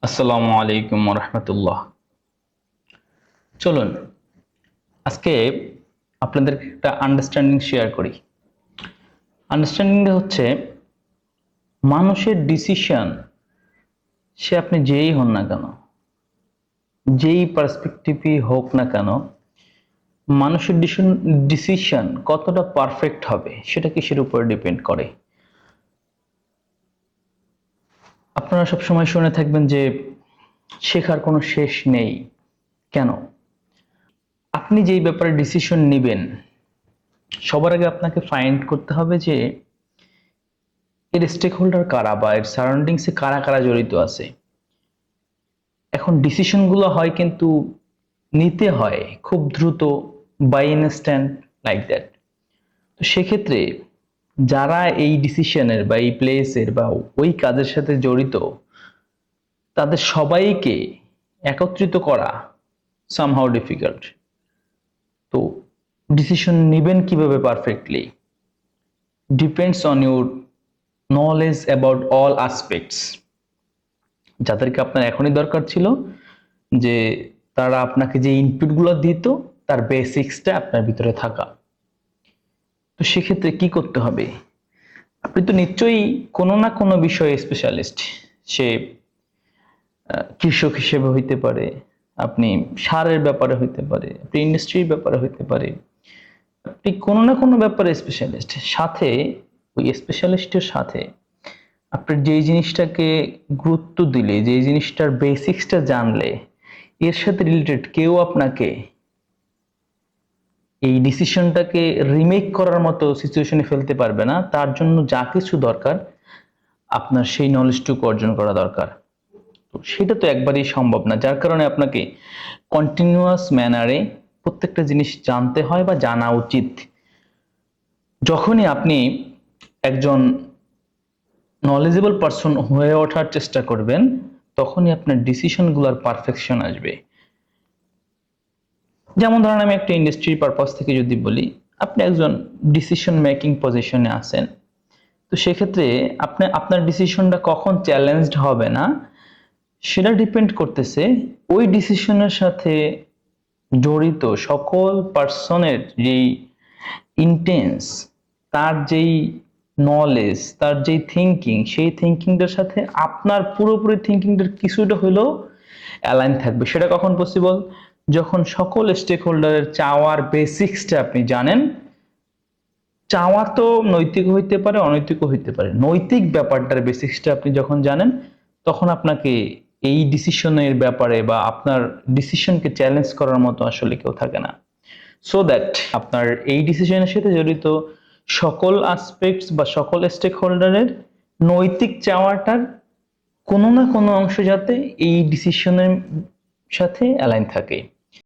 আসসালামু আলাইকুম রহমতুল্লাহ। চলুন আজকে আপনাদের একটা আন্ডারস্ট্যান্ডিং শেয়ার করি। আন্ডারস্ট্যান্ডিংটা হচ্ছে মানুষের ডিসিশন, সে আপনি যেই হন না কেন, যেই পার্সপেক্টিভই হোক না কেন, মানুষের ডিসিশন কতটা পারফেক্ট হবে সেটা কিসের উপর ডিপেন্ড করে। আপনারা সবসময় শুনে থাকবেন যে শেখার কোনো শেষ নেই। কেন? আপনি যেই ব্যাপারে ডিসিশন নেবেন, সবার আগে আপনাকে ফাইন্ড করতে হবে যে এর স্টেক হোল্ডার কারা বা এর সারাউন্ডিংসে কারা কারা জড়িত আছে। এখন ডিসিশনগুলো হয় কিন্তু নিতে হয় খুব দ্রুত, বাই ইনস্ট্যান্ট, লাইক দ্যাট। তো সেক্ষেত্রে যারা এই ডিসিশনের বা এই প্লেসের বা ওই কাজের সাথে জড়িত, তাদের সবাইকে একত্রিত করা সামহাউ ডিফিকাল্ট। তো ডিসিশন নেবেন কিভাবে perfectly depends on your knowledge about all aspects. যাদেরকে আপনার এখনই দরকার ছিল যে তারা আপনাকে যে ইনপুটগুলো দিত তার বেসিক্সটা আপনার ভিতরে থাকা। তো সেক্ষেত্রে কি করতে হবে? আপনি তো নিশ্চয়ই কোনো না কোনো বিষয়ে স্পেশালিস্ট। সে কৃষক হিসেবে হইতে পারে, আপনি সারের ব্যাপারে হইতে পারে, আপনি ইন্ডাস্ট্রির ব্যাপারে হইতে পারে, আপনি কোনো না কোনো ব্যাপারে স্পেশালিস্ট। সাথে ওই স্পেশালিস্টের সাথে আপনার যেই জিনিসটাকে গুরুত্ব দিলে, যেই জিনিসটার বেসিক্সটা জানলে, এর সাথে রিলেটেড কেউ আপনাকে এই ডিসিশনটাকে রিমেক করার মতো সিচুয়েশনে ফেলতে পারবে না। তার জন্য যা কিছু দরকার আপনার সেই নলেজটুকু অর্জন করা দরকার। তো সেটা তো একবারেই সম্ভব না, যার কারণে আপনাকে কন্টিনিউয়াস ম্যানারে প্রত্যেকটা জিনিস জানতে হয় বা জানা উচিত। যখনই আপনি একজন নলেজেবল পারসন হয়ে ওঠার চেষ্টা করবেন, তখনই আপনার ডিসিশনগুলোর পারফেকশন আসবে। যেমন ধরেন, আমি একটা ইন্ডাস্ট্রির পারপাস থেকে যদি বলি, আপনি একজন ডিসিশন মেকিং পজিশনে আছেন। তো সেক্ষেত্রে আপনার ডিসিশনটা কখন চ্যালেঞ্জড হবে না সেটা ডিপেন্ড করতেছে ওই ডিসিশনের সাথে জড়িত সকল পার্সনের যেই ইন্টেন্স, তার যেই নলেজ, তার যেই থিঙ্কিং, সেই থিঙ্কিংটার সাথে আপনার পুরোপুরি থিঙ্কিংটার কিছুটা হলেও অ্যালাইন থাকবে। সেটা কখন পসিবল? যখন সকল স্টেক হোল্ডারের চাওয়ার বেসিক্সটা আপনি জানেন। চাওয়া তো নৈতিক হইতে পারে, অনৈতিকও হইতে পারে। নৈতিক ব্যাপারটার বেসিক্সটা আপনি যখন জানেন, তখন আপনাকে এই ডিসিশনের ব্যাপারে বা আপনার ডিসিশনকে চ্যালেঞ্জ করার মতো আসলে কেউ থাকে না। সো দ্যাট আপনার এই ডিসিশনের সাথে জড়িত সকল আসপেক্টস বা সকল স্টেক হোল্ডারের নৈতিক চাওয়াটার কোনো না কোনো অংশ যাতে এই ডিসিশনের সাথে অ্যালাইন থাকে।